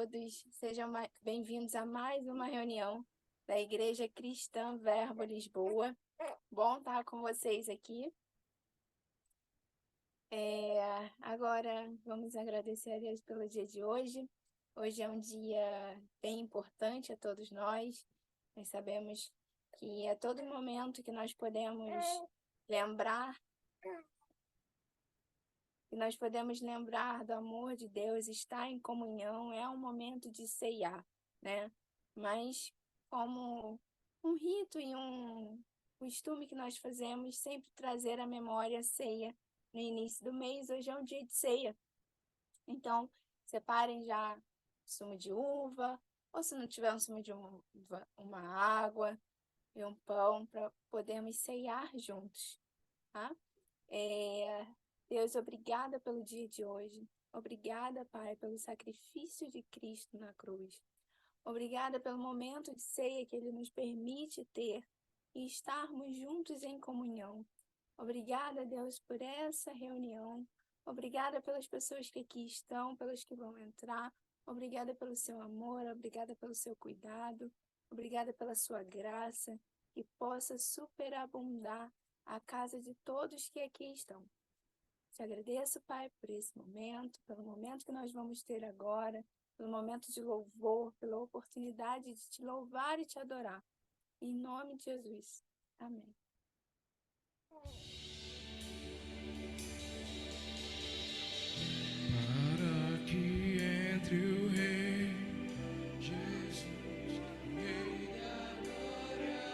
todos, sejam bem-vindos a mais uma reunião da Igreja Cristã Verbo Lisboa. Bom estar com vocês aqui. Agora vamos agradecer a Deus pelo dia de hoje. Hoje é um dia bem importante a todos nós. Nós sabemos que a todo momento que nós podemos lembrar do amor de Deus, estar em comunhão, é um momento de ceiar, né? Mas como um rito e um costume que nós fazemos, sempre trazer à memória a ceia no início do mês. Hoje é um dia de ceia. Então, separem já sumo de uva, ou se não tiver um sumo de uva, uma água e um pão para podermos ceiar juntos, tá? Deus, obrigada pelo dia de hoje. Obrigada, Pai, pelo sacrifício de Cristo na cruz. Obrigada pelo momento de ceia que Ele nos permite ter e estarmos juntos em comunhão. Obrigada, Deus, por essa reunião. Obrigada pelas pessoas que aqui estão, pelas que vão entrar. Obrigada pelo seu amor, obrigada pelo seu cuidado. Obrigada pela sua graça, que possa superabundar a casa de todos que aqui estão. Te agradeço, Pai, por esse momento, pelo momento que nós vamos ter agora, pelo momento de louvor, pela oportunidade de te louvar e te adorar. Em nome de Jesus. Amém. Para que entre o Rei Jesus, Rei da glória,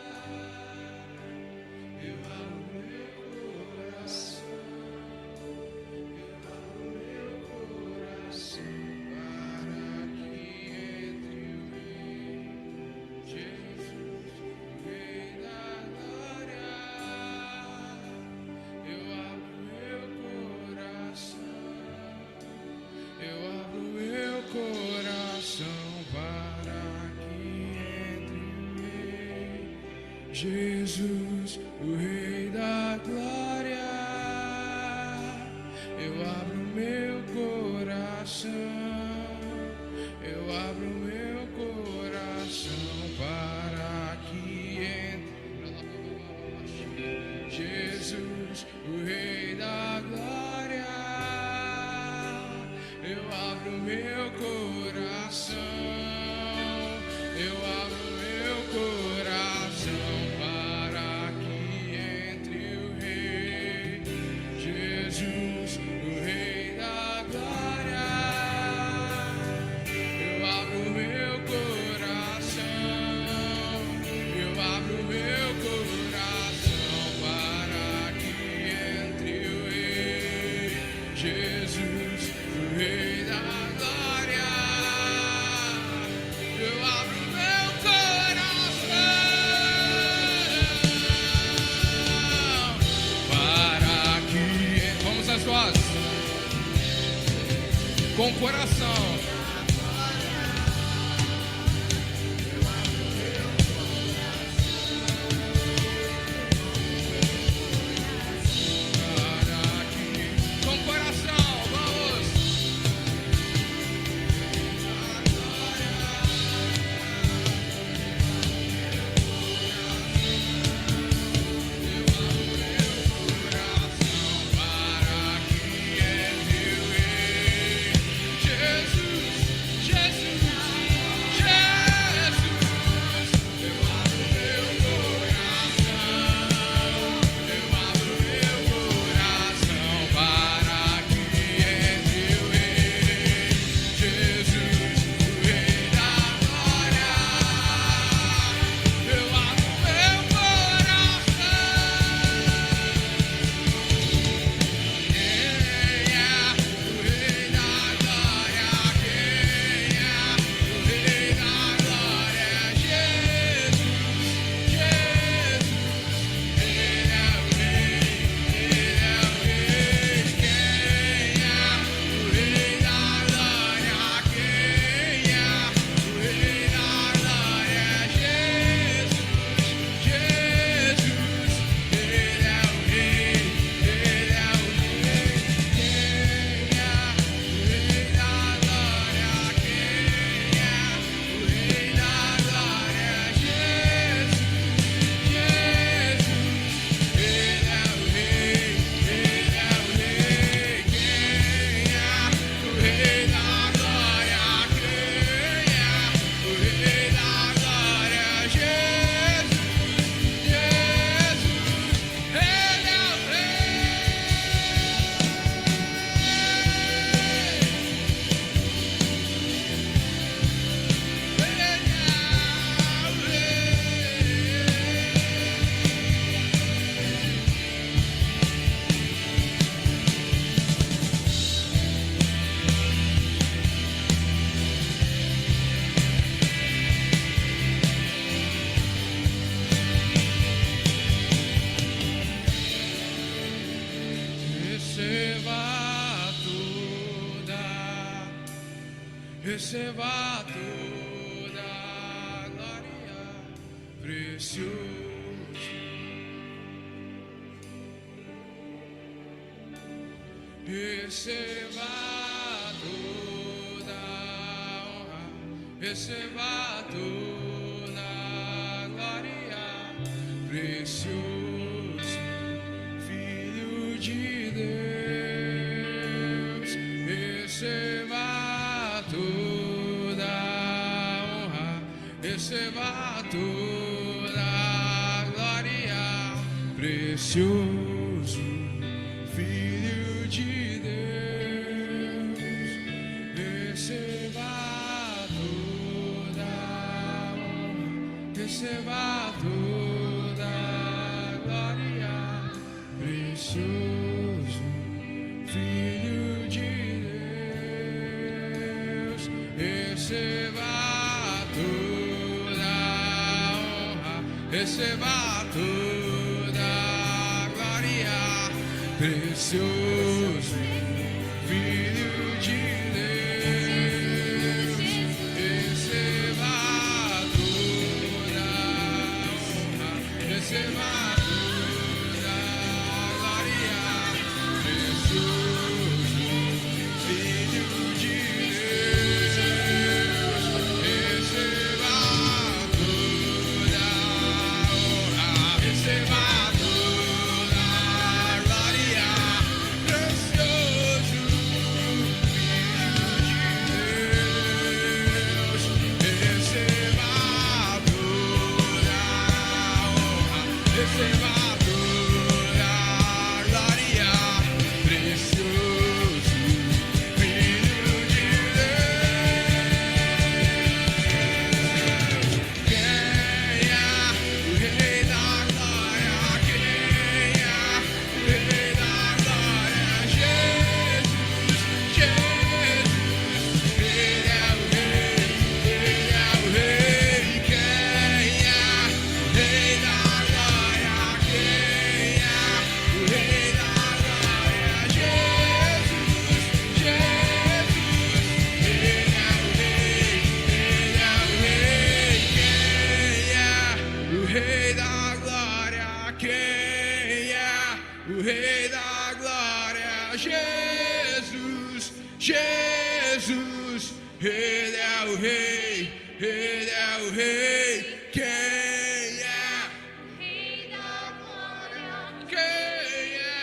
eu abro meu coração. Jesus, o Rei da glória, eu abro meu coração, eu abro meu coração para que entre. Jesus, o Rei da glória, eu abro meu coração, eu abro meu coração. Com coração. Jesus. receba toda a glória, precioso. Receba toda a honra, receba toda a glória, precioso Filho de Deus. Receba toda a honra, receba toda a glória, precioso Filho de Deus. Receba toda a honra, receba toda a glória, precioso Filho de Deus. Receba toda a honra, receba toda a glória, precioso Filho de Deus. Receba toda a honra, receba toda a glória, precioso Filho de Deus. Receba toda a honra, receba toda a glória, precioso Filho de Deus. Receba toda a honra, receba toda a glória, precioso Filho de Deus. Quem é o Rei da Glória? Quem é o Rei da Glória? Jesus, Jesus, Ele é o Rei, Ele é o Rei. Quem é o Rei da Glória? Quem é o Rei da Glória? Jesus, Jesus, Ele é o Rei, Ele é o Rei. Quem é o Rei da Glória? Quem é o Rei da Glória? Jesus, Jesus, Ele é o Rei, Ele é o Rei. Quem é o Rei da Glória? Quem é?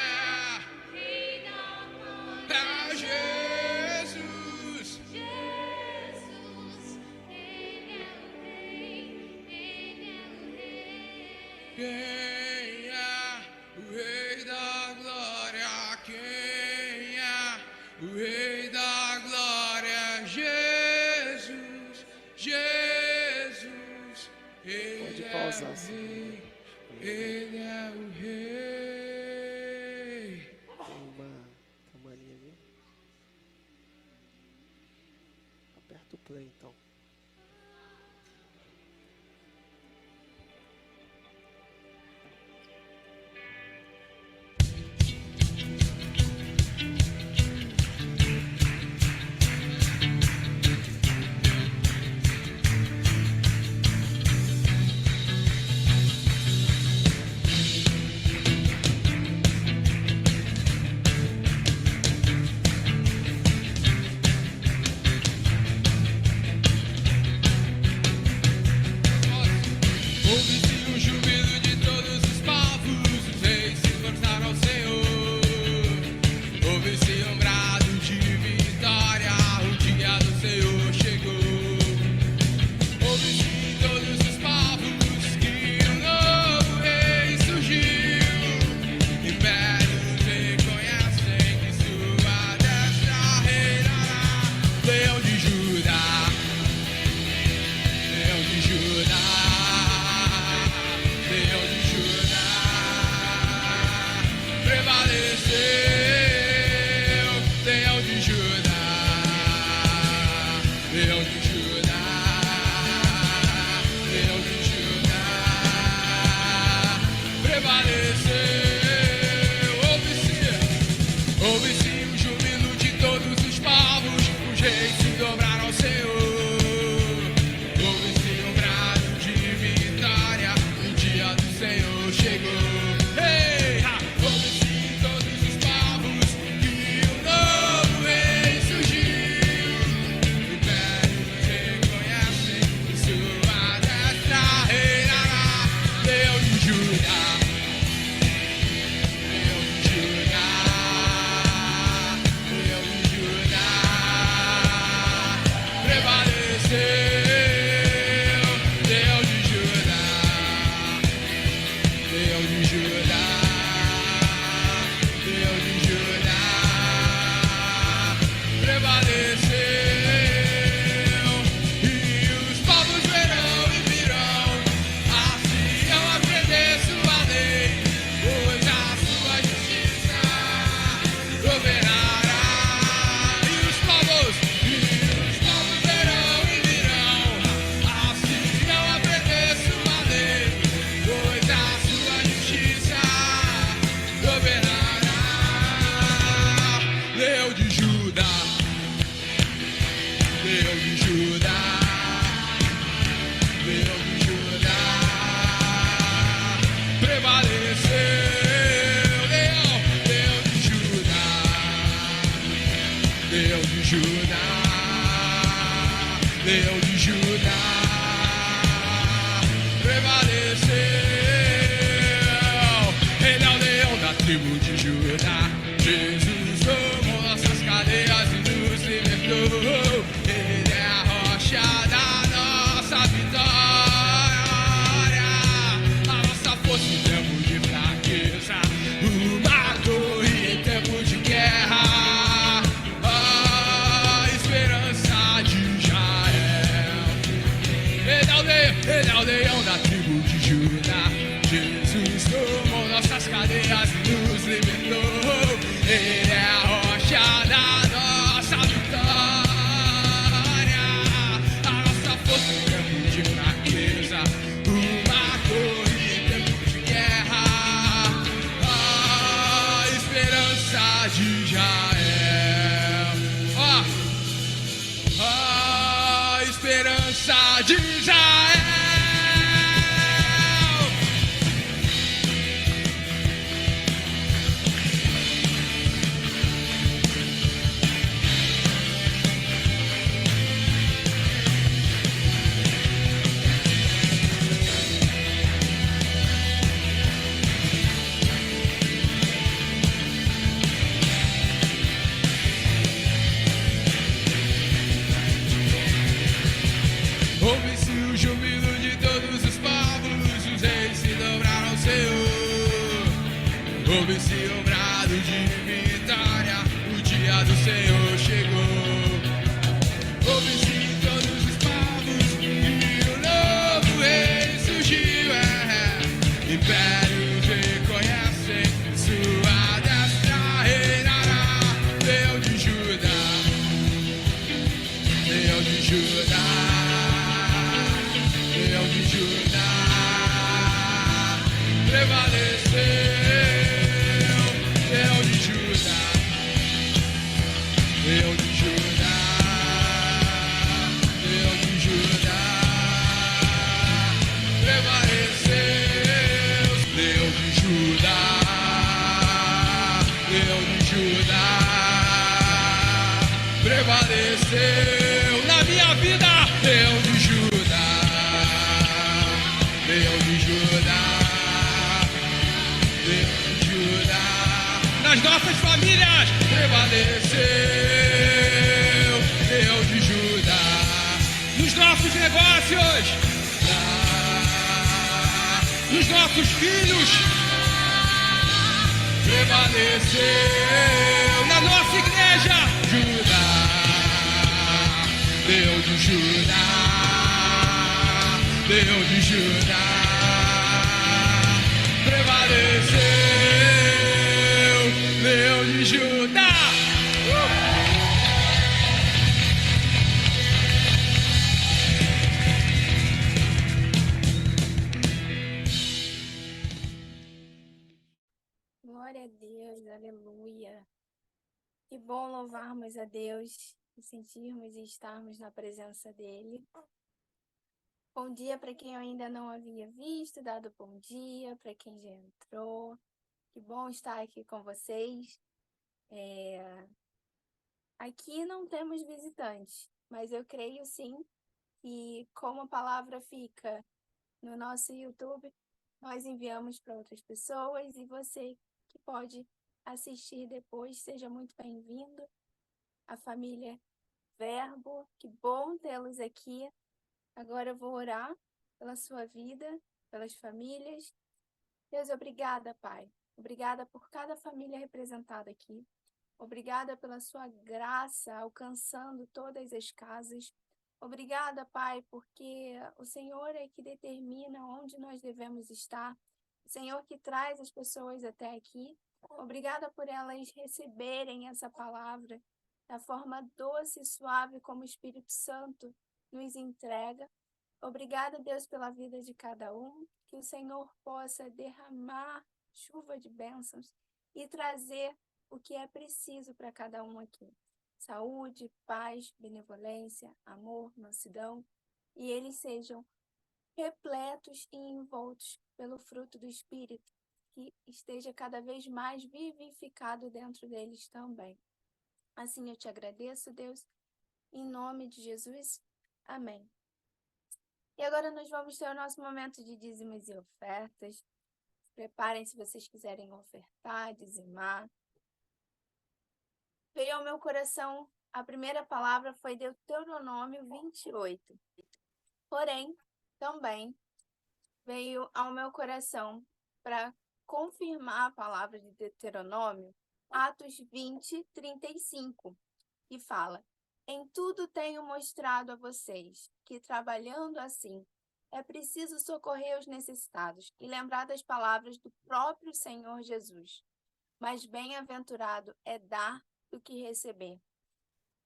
Rei da Glória. É Jesus. Jesus, Ele é o Rei, Ele é o Rei. Quem é o Rei da Glória? Quem é o Rei da Glória? Jesus, Jesus, Ele Pode é pausar, o Senhor. Rei, Ele é o Rei. Tem uma camarinha ali. Aperta o play então. Ouve-se o júbilo de todos os povos, os reis se prostraram ao Senhor. Ouve-se um brado de vitória, o dia do Senhor chegou. Ouve-se em todos os povos que um novo rei surgiu. Impérios reconhecem que sua destra reinará. Leão de Judá, Leão de Judá, Leão de Judá, prevaleceu. Leão de Judá, Leão de Judá, Leão de Judá, prevaleceu. Ouve-se o júbilo de todos os povos, os reis se dobraram ao Senhor. de Judá, Leão de Judá, prevaleceu. Ele é o leão da tribo de Judá. Jesus tomou nossas cadeias e nos libertou. Ele é a rocha da nossa vitória, a nossa força em tempo de fraqueza, uma torre em tempo de guerra, a esperança de Israel. Ele é o leão da tribo de Judá. Jesus tomou nossas cadeias e nos libertou. Ele é a rocha da nossa vitória, a nossa força em tempo de fraqueza, uma torre em tempo de guerra, a esperança de Israel. A esperança de Israel. Ouve-se o júbilo de todos os povos, os reis se dobraram ao Senhor. Ouve-se o brado de vitória, o dia do Senhor chegou. Ouve-se em todos os povos, e o novo rei surgiu. Impérios reconhecem, sua destra reinará. Leão de Judá, Leão de Judá, Leão de Judá, prevaleceu. Leão de Judá, Leão de Judá, Leão de Judá, prevaleceu. Leão de Judá, Leão de Judá, prevaleceu na minha vida. Leão de Judá, Leão de Judá, Leão de Judá, nas nossas famílias prevaleceu. Leão de Judá, nos nossos negócios, nos nossos filhos, prevaleceu na nossa igreja. Judá, Leão de Judá, Leão de Judá, prevaleceu. Leão de Judá. Glória a Deus, aleluia. Que bom louvarmos a Deus e sentirmos e estarmos na presença dEle. Bom dia para quem eu ainda não havia visto, dado bom dia para quem já entrou. Que bom estar aqui com vocês. Aqui não temos visitantes, mas eu creio sim que como a palavra fica no nosso YouTube, nós enviamos para outras pessoas e você que pode assistir depois, seja muito bem-vindo. A família Verbo, que bom tê-los aqui. Agora eu vou orar pela sua vida, pelas famílias. Deus, obrigada, Pai. Obrigada por cada família representada aqui. Obrigada pela sua graça alcançando todas as casas. Obrigada, Pai, porque o Senhor é que determina onde nós devemos estar. O Senhor que traz as pessoas até aqui. Obrigada por elas receberem essa palavra da forma doce e suave como o Espírito Santo nos entrega. Obrigada, Deus, pela vida de cada um. Que o Senhor possa derramar chuva de bênçãos e trazer o que é preciso para cada um aqui. Saúde, paz, benevolência, amor, mansidão. E eles sejam repletos e envoltos pelo fruto do Espírito, que esteja cada vez mais vivificado dentro deles também. Assim eu te agradeço, Deus, em nome de Jesus. Amém. E agora nós vamos ter o nosso momento de dízimos e ofertas. Preparem se vocês quiserem ofertar, dizimar. Veio ao meu coração, a primeira palavra foi Deuteronômio 28. Porém, também veio ao meu coração para confirmar a palavra de Deuteronômio, Atos 20, 35, que fala: Em tudo tenho mostrado a vocês que, trabalhando assim, é preciso socorrer os necessitados e lembrar das palavras do próprio Senhor Jesus. Mas bem-aventurado é dar do que receber.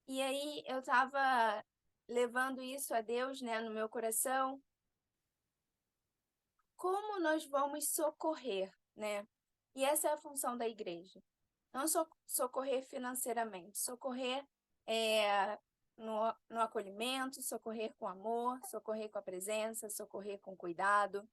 E aí eu estava levando isso a Deus, né, no meu coração. Como nós vamos socorrer, né? E essa é a função da igreja. Não só socorrer financeiramente, socorrer no acolhimento, socorrer com amor, socorrer com a presença, socorrer com cuidado.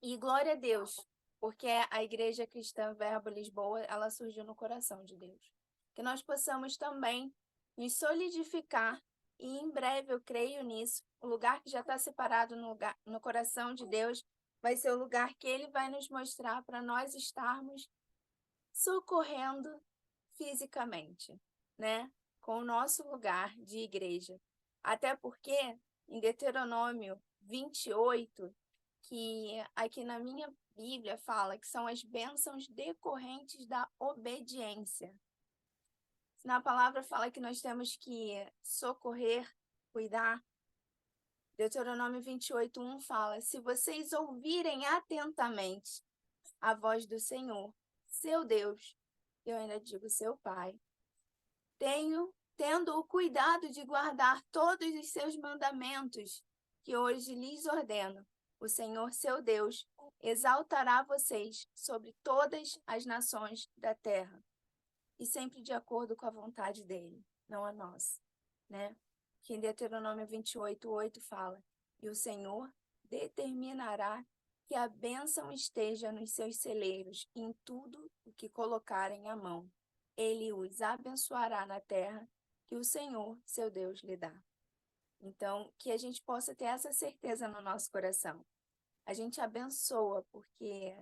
E glória a Deus, porque a Igreja Cristã Verbo Lisboa, ela surgiu no coração de Deus. Que nós possamos também nos solidificar, e em breve eu creio nisso, o lugar que já está separado no coração de Deus vai ser o lugar que Ele vai nos mostrar para nós estarmos socorrendo fisicamente, né? Com o nosso lugar de igreja. Até porque, em Deuteronômio 28, que aqui na minha Bíblia fala que são as bênçãos decorrentes da obediência. Na palavra fala que nós temos que socorrer, cuidar. Deuteronômio 28, 1 fala: se vocês ouvirem atentamente a voz do Senhor, seu Deus, eu ainda digo seu Pai, tendo o cuidado de guardar todos os seus mandamentos que hoje lhes ordeno, o Senhor, seu Deus, exaltará vocês sobre todas as nações da terra, e sempre de acordo com a vontade dele, não a nossa, né? Que em Deuteronômio 28, 8 fala: e o Senhor determinará que a bênção esteja nos seus celeiros em tudo o que colocarem a mão. Ele os abençoará na terra que o Senhor, seu Deus, lhe dá. Então, que a gente possa ter essa certeza no nosso coração. A gente abençoa porque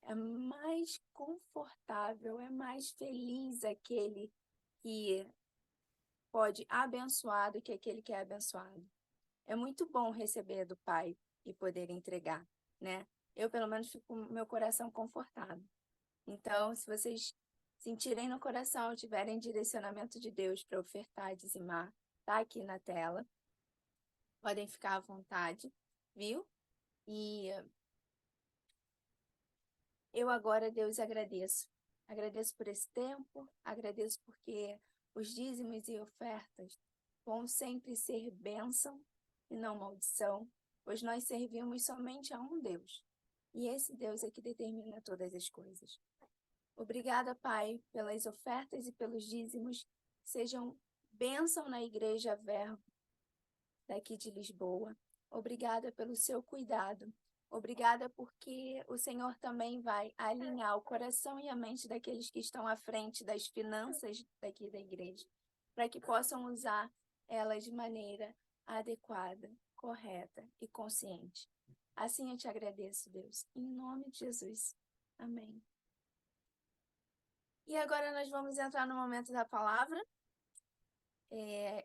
é mais confortável, é mais feliz aquele que pode abençoar do que aquele que é abençoado. É muito bom receber do Pai e poder entregar, né? Eu, pelo menos, fico com meu coração confortado. Então, se vocês sentirem no coração, tiverem direcionamento de Deus para ofertar, dizimar, tá aqui na tela. Podem ficar à vontade, viu? E eu agora, Deus, agradeço. Agradeço por esse tempo, agradeço porque os dízimos e ofertas vão sempre ser bênção e não maldição, pois nós servimos somente a um Deus. E esse Deus é que determina todas as coisas. Obrigada, Pai, pelas ofertas e pelos dízimos. Sejam bênção na Igreja Verbo daqui de Lisboa. Obrigada pelo seu cuidado. Obrigada porque o Senhor também vai alinhar o coração e a mente daqueles que estão à frente das finanças daqui da igreja, para que possam usar elas de maneira adequada, correta e consciente. Assim eu te agradeço, Deus, em nome de Jesus. Amém. E agora nós vamos entrar no momento da palavra.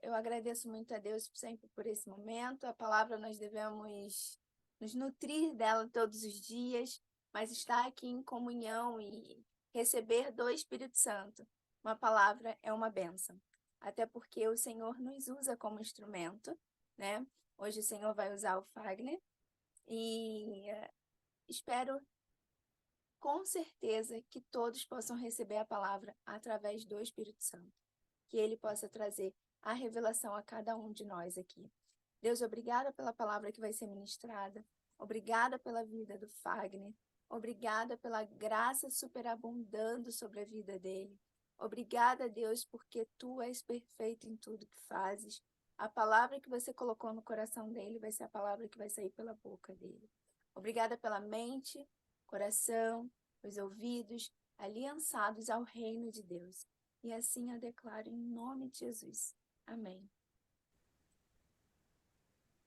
Eu agradeço muito a Deus sempre por esse momento. A palavra nós devemos nos nutrir dela todos os dias, mas estar aqui em comunhão e receber do Espírito Santo. Uma palavra é uma bênção, até porque o Senhor nos usa como instrumento, né? Hoje o Senhor vai usar o Fagner e espero com certeza que todos possam receber a palavra através do Espírito Santo, que ele possa trazer a revelação a cada um de nós aqui. Deus, obrigada pela palavra que vai ser ministrada, obrigada pela vida do Fagner, obrigada pela graça superabundando sobre a vida dele. Obrigada, Deus, porque tu és perfeito em tudo que fazes. A palavra que você colocou no coração dele vai ser a palavra que vai sair pela boca dele. Obrigada pela mente, coração, os ouvidos, aliançados ao reino de Deus. E assim eu declaro em nome de Jesus. Amém.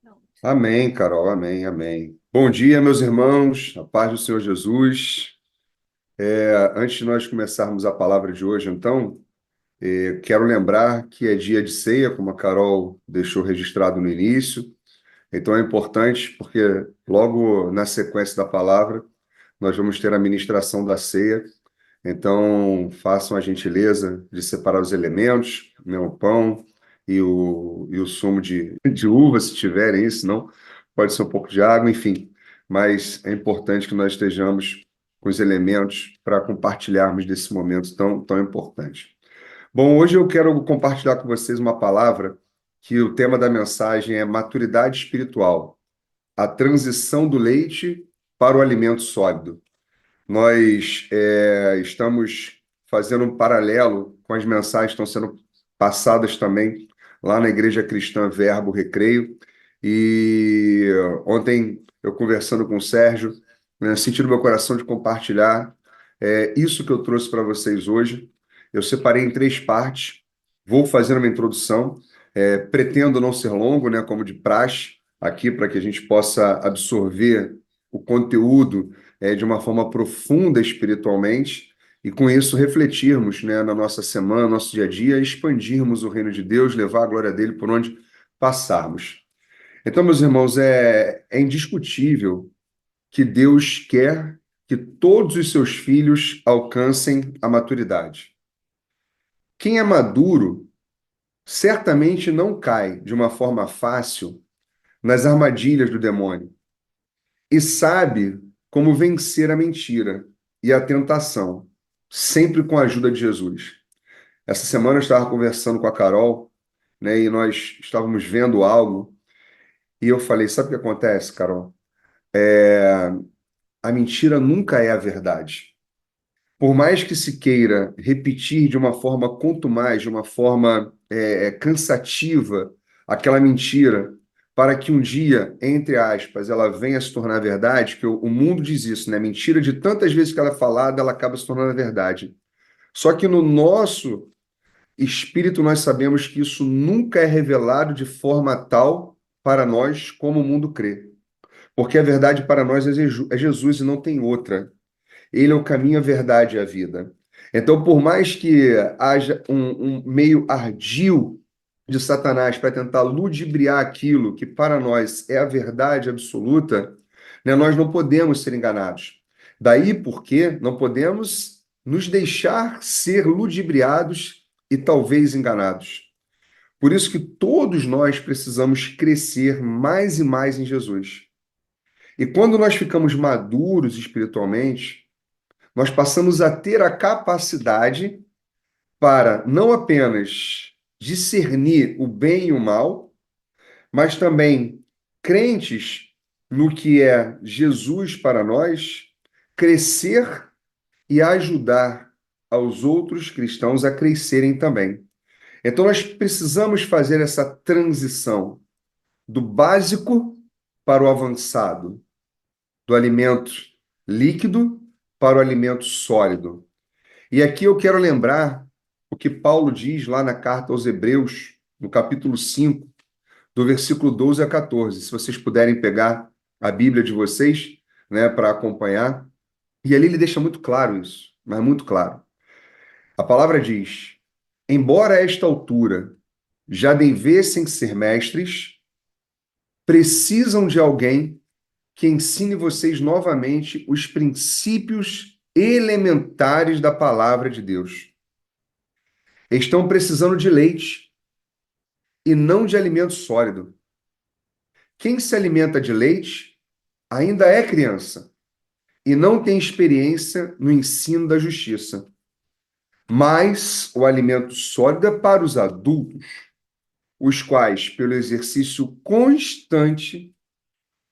Pronto. Amém, Carol, amém, amém. Bom dia, meus irmãos, a paz do Senhor Jesus. Antes de nós começarmos a palavra de hoje, então, quero lembrar que é dia de ceia, como a Carol deixou registrado no início. Então é importante, porque logo na sequência da palavra, nós vamos ter a ministração da ceia. Então, façam a gentileza de separar os elementos, né, o pão e o sumo de uva, se tiverem isso, não pode ser um pouco de água, enfim. Mas é importante que nós estejamos com os elementos para compartilharmos desse momento tão importante. Bom, hoje eu quero compartilhar com vocês uma palavra que o tema da mensagem é maturidade espiritual, a transição do leite para o alimento sólido. Nós estamos fazendo um paralelo com as mensagens que estão sendo passadas também lá na Igreja Cristã Verbo Recreio. E ontem, eu conversando com o Sérgio, né, senti no meu coração de compartilhar isso que eu trouxe para vocês hoje. Eu separei em 3 partes. Vou fazer uma introdução. Pretendo não ser longo, né, como de praxe, aqui, para que a gente possa absorver o conteúdo de uma forma profunda espiritualmente, e com isso refletirmos, né, na nossa semana, no nosso dia a dia, expandirmos o reino de Deus, levar a glória dele por onde passarmos. Então, meus irmãos, é indiscutível que Deus quer que todos os seus filhos alcancem a maturidade. Quem é maduro certamente não cai de uma forma fácil nas armadilhas do demônio e sabe como vencer a mentira e a tentação, sempre com a ajuda de Jesus. Essa semana eu estava conversando com a Carol, né, e nós estávamos vendo algo, e eu falei, sabe o que acontece, Carol? A mentira nunca é a verdade. Por mais que se queira repetir de uma forma contumaz, de uma forma cansativa, aquela mentira, para que um dia, entre aspas, ela venha a se tornar verdade, que o mundo diz isso, né? Mentira, de tantas vezes que ela é falada, ela acaba se tornando verdade. Só que no nosso espírito nós sabemos que isso nunca é revelado de forma tal para nós como o mundo crê. Porque a verdade para nós é Jesus e não tem outra. Ele é o caminho, a verdade e a vida. Então, por mais que haja um meio ardil de Satanás para tentar ludibriar aquilo que para nós é a verdade absoluta, né, nós não podemos ser enganados. Daí porque não podemos nos deixar ser ludibriados e talvez enganados. Por isso que todos nós precisamos crescer mais e mais em Jesus. E quando nós ficamos maduros espiritualmente, nós passamos a ter a capacidade para não apenas discernir o bem e o mal, mas também crentes no que é Jesus para nós, crescer e ajudar aos outros cristãos a crescerem também. Então nós precisamos fazer essa transição do básico para o avançado, do alimento líquido para o alimento sólido. E aqui eu quero lembrar o que Paulo diz lá na carta aos Hebreus, no capítulo 5, do versículo 12 a 14. Se vocês puderem pegar a Bíblia de vocês, né, para acompanhar. E ali ele deixa muito claro isso, mas muito claro. A palavra diz: embora a esta altura já devessem ser mestres, precisam de alguém que ensine vocês novamente os princípios elementares da palavra de Deus. Estão precisando de leite e não de alimento sólido. Quem se alimenta de leite ainda é criança e não tem experiência no ensino da justiça. Mas o alimento sólido é para os adultos, os quais, pelo exercício constante,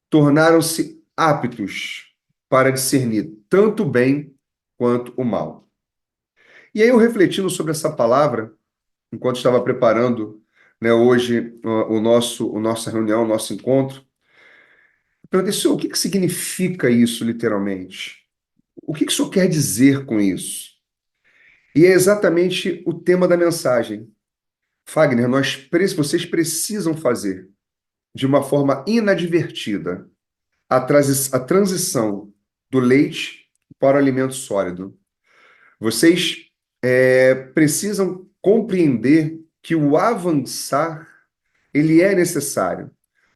tornaram-se aptos para discernir tanto o bem quanto o mal. E aí eu refletindo sobre essa palavra, enquanto estava preparando, né, hoje nossa reunião, o nosso encontro, eu perguntei, senhor, o que significa isso literalmente? O que o senhor quer dizer com isso? E é exatamente o tema da mensagem. Fagner, vocês precisam fazer de uma forma inadvertida a transição do leite para o alimento sólido. Vocês precisam compreender que o avançar ele é necessário,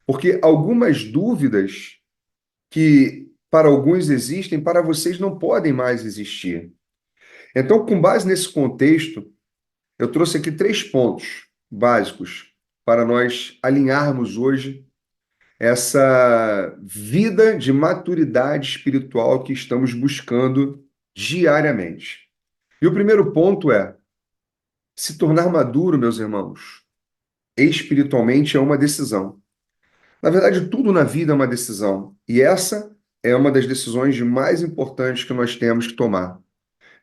porque algumas dúvidas que para alguns existem, para vocês não podem mais existir. Então, com base nesse contexto, eu trouxe aqui 3 pontos básicos para nós alinharmos hoje essa vida de maturidade espiritual que estamos buscando diariamente. E o primeiro ponto é se tornar maduro, meus irmãos, espiritualmente é uma decisão. Na verdade, tudo na vida é uma decisão. E essa é uma das decisões mais importantes que nós temos que tomar,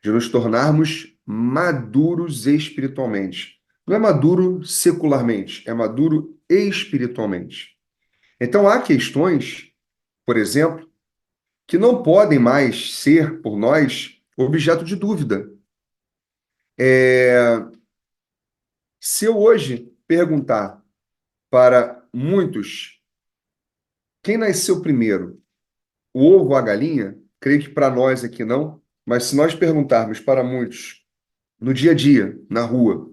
de nos tornarmos maduros espiritualmente. Não é maduro secularmente, é maduro espiritualmente. Então, há questões, por exemplo, que não podem mais ser, por nós, objeto de dúvida. Se eu hoje perguntar para muitos quem nasceu primeiro, o ovo ou a galinha, creio que para nós aqui não, mas se nós perguntarmos para muitos no dia a dia, na rua,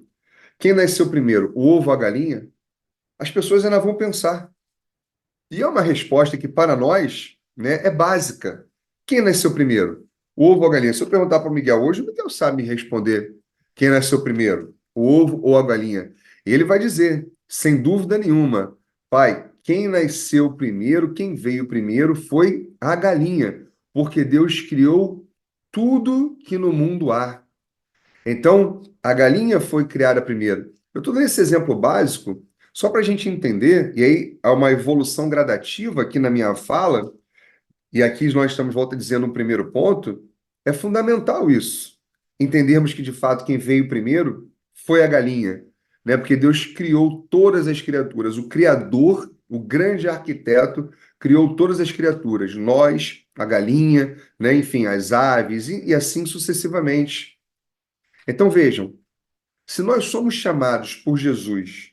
quem nasceu primeiro, o ovo ou a galinha, as pessoas ainda vão pensar. E é uma resposta que para nós, né, é básica. Quem nasceu primeiro, o ovo ou a galinha? Se eu perguntar para o Miguel hoje, o Miguel sabe me responder quem nasceu primeiro, o ovo ou a galinha. E ele vai dizer, sem dúvida nenhuma, pai, quem nasceu primeiro, quem veio primeiro foi a galinha, porque Deus criou tudo que no mundo há. Então, a galinha foi criada primeiro. Eu estou dando esse exemplo básico só para a gente entender, e aí há uma evolução gradativa aqui na minha fala, e aqui nós estamos, volta dizendo, no primeiro ponto, é fundamental isso. Entendermos que, de fato, quem veio primeiro foi a galinha, né? Porque Deus criou todas as criaturas. O Criador, o grande arquiteto, criou todas as criaturas. Nós, a galinha, né? Enfim, as aves, e assim sucessivamente. Então, vejam, se nós somos chamados por Jesus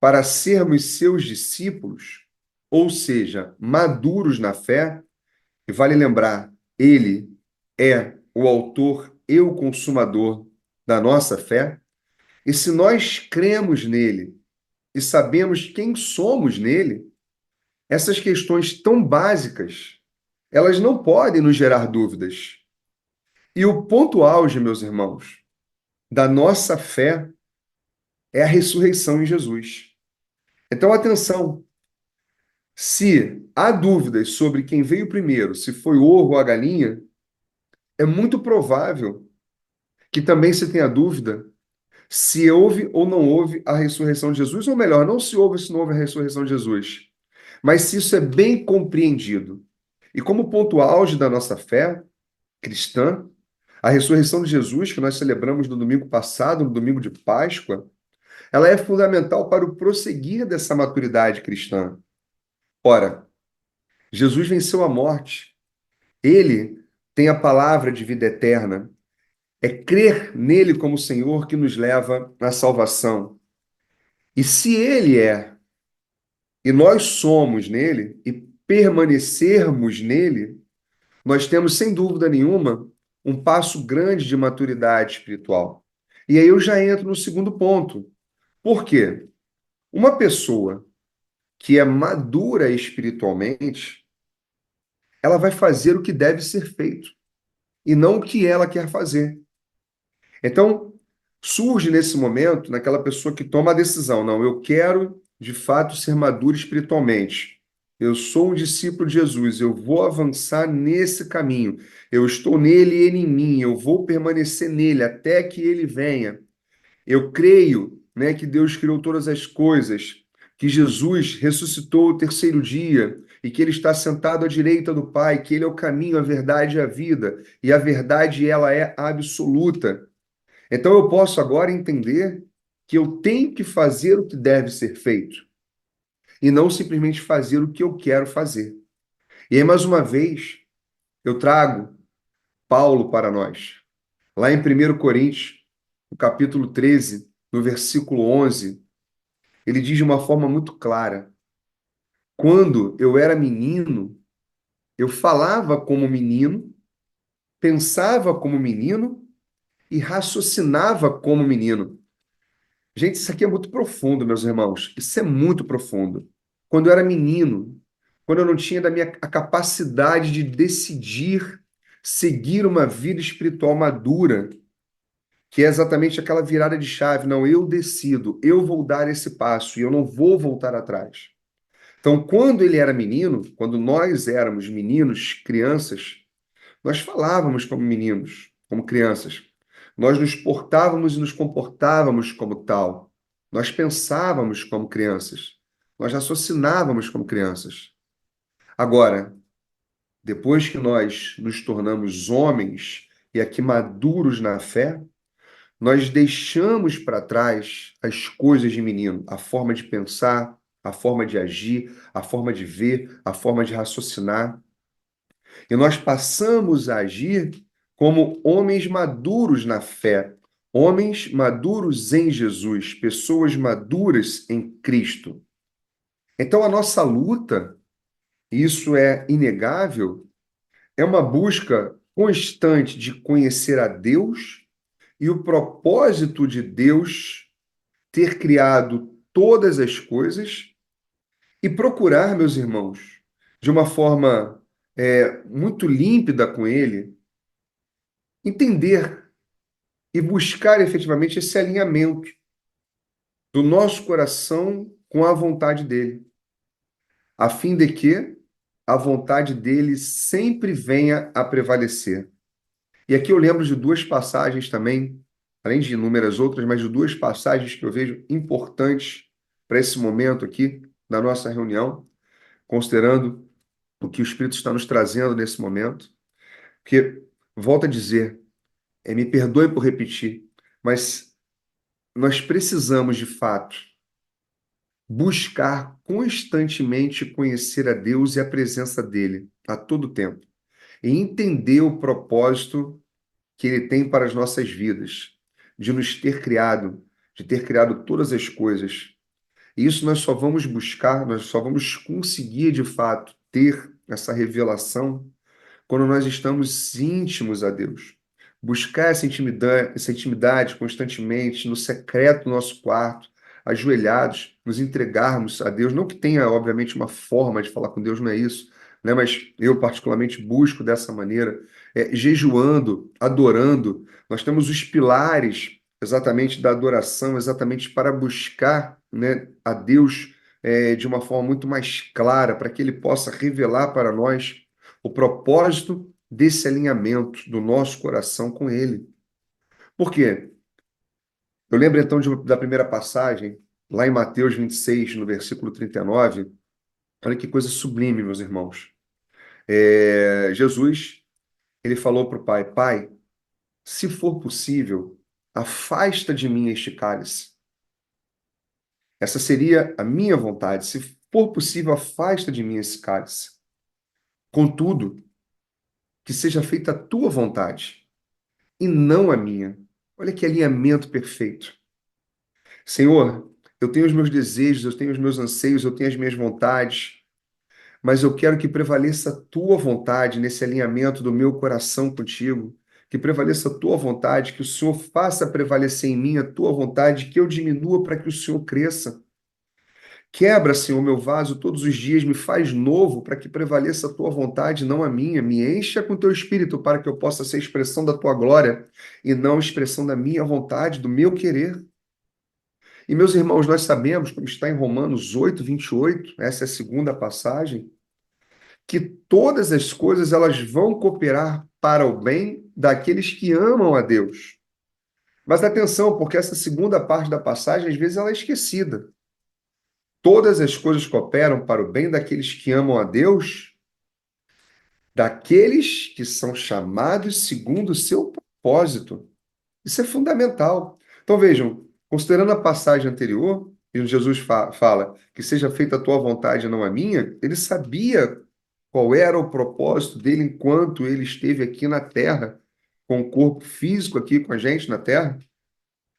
para sermos seus discípulos, ou seja, maduros na fé, e vale lembrar, ele é o autor e o consumador da nossa fé, e se nós cremos nele e sabemos quem somos nele, essas questões tão básicas, elas não podem nos gerar dúvidas. E o ponto auge, meus irmãos, da nossa fé é a ressurreição em Jesus. Então, atenção, se há dúvidas sobre quem veio primeiro, se foi o ovo ou a galinha, é muito provável que também se tenha dúvida se houve ou não houve a ressurreição de Jesus, ou melhor, não se houve ou se não houve a ressurreição de Jesus, mas se isso é bem compreendido. E como ponto auge da nossa fé cristã, a ressurreição de Jesus, que nós celebramos no domingo passado, no domingo de Páscoa, ela é fundamental para o prosseguir dessa maturidade cristã. Ora, Jesus venceu a morte. Ele tem a palavra de vida eterna. É crer nele como Senhor que nos leva à salvação. E se ele é, e nós somos nele, e permanecermos nele, nós temos, sem dúvida nenhuma, um passo grande de maturidade espiritual. E aí eu já entro no segundo ponto. Por quê? Uma pessoa que é madura espiritualmente, ela vai fazer o que deve ser feito e não o que ela quer fazer. Então, surge nesse momento, naquela pessoa que toma a decisão, não, eu quero de fato ser maduro espiritualmente. Eu sou um discípulo de Jesus, eu vou avançar nesse caminho. Eu estou nele e ele em mim, eu vou permanecer nele até que ele venha. Eu creio, né, que Deus criou todas as coisas, que Jesus ressuscitou o terceiro dia e que ele está sentado à direita do Pai, que ele é o caminho, a verdade e a vida, e a verdade ela é absoluta. Então eu posso agora entender que eu tenho que fazer o que deve ser feito e não simplesmente fazer o que eu quero fazer. E aí, mais uma vez, eu trago Paulo para nós. Lá em 1 Coríntios, no capítulo 13, no versículo 11, ele diz de uma forma muito clara: quando eu era menino, eu falava como menino, pensava como menino e raciocinava como menino. Gente, isso aqui é muito profundo, meus irmãos. Isso é muito profundo. Quando eu era menino, quando eu não tinha a capacidade de decidir seguir uma vida espiritual madura, que é exatamente aquela virada de chave. Não, eu decido, eu vou dar esse passo e eu não vou voltar atrás. Então, quando ele era menino, quando nós éramos meninos, crianças, nós falávamos como meninos, como crianças. Nós nos portávamos e nos comportávamos como tal. Nós pensávamos como crianças. Nós raciocinávamos como crianças. Agora, depois que nós nos tornamos homens e aqui maduros na fé, nós deixamos para trás as coisas de menino, a forma de pensar, a forma de agir, a forma de ver, a forma de raciocinar. E nós passamos a agir como homens maduros na fé, homens maduros em Jesus, pessoas maduras em Cristo. Então, a nossa luta, isso é inegável, é uma busca constante de conhecer a Deus e o propósito de Deus ter criado todas as coisas e procurar, meus irmãos, de uma forma muito límpida com Ele, entender e buscar efetivamente esse alinhamento do nosso coração com a vontade dele, a fim de que a vontade dele sempre venha a prevalecer. E aqui eu lembro de duas passagens também, além de inúmeras outras, mas de duas passagens que eu vejo importantes para esse momento aqui da nossa reunião, considerando o que o Espírito está nos trazendo nesse momento. Porque, volto a dizer, me perdoe por repetir, mas nós precisamos, de fato, buscar constantemente conhecer a Deus e a presença dele a todo tempo, e entender o propósito que ele tem para as nossas vidas, de nos ter criado, de ter criado todas as coisas. E isso nós só vamos buscar, nós só vamos conseguir, de fato, ter essa revelação quando nós estamos íntimos a Deus. Buscar essa intimidade constantemente, no secreto do nosso quarto, ajoelhados, nos entregarmos a Deus. Não que tenha, obviamente, uma forma de falar com Deus, não é isso, né? Mas eu, particularmente, busco dessa maneira, jejuando, adorando. Nós temos os pilares, exatamente, da adoração, exatamente para buscar, né, a Deus de uma forma muito mais clara, para que Ele possa revelar para nós o propósito desse alinhamento do nosso coração com Ele. Por quê? Eu lembro então da primeira passagem, lá em Mateus 26, no versículo 39. Olha que coisa sublime, meus irmãos. Jesus, ele falou para o Pai: Pai, se for possível, afasta de mim este cálice. Essa seria a minha vontade. Se for possível, afasta de mim esse cálice. Contudo, que seja feita a tua vontade e não a minha. Olha que alinhamento perfeito. Senhor, eu tenho os meus desejos, eu tenho os meus anseios, eu tenho as minhas vontades, mas eu quero que prevaleça a tua vontade nesse alinhamento do meu coração contigo, que prevaleça a tua vontade, que o Senhor faça prevalecer em mim a tua vontade, que eu diminua para que o Senhor cresça. Quebra, Senhor, meu vaso todos os dias, me faz novo para que prevaleça a tua vontade, não a minha. Me encha com teu espírito para que eu possa ser expressão da tua glória e não expressão da minha vontade, do meu querer. E, meus irmãos, nós sabemos, como está em Romanos 8, 28, essa é a segunda passagem, que todas as coisas elas vão cooperar para o bem daqueles que amam a Deus. Mas atenção, porque essa segunda parte da passagem, às vezes, ela é esquecida. Todas as coisas cooperam para o bem daqueles que amam a Deus, daqueles que são chamados segundo o seu propósito. Isso é fundamental. Então vejam, considerando a passagem anterior, onde Jesus fala que seja feita a tua vontade, não a minha, ele sabia qual era o propósito dele enquanto ele esteve aqui na terra, com o corpo físico aqui com a gente na Terra.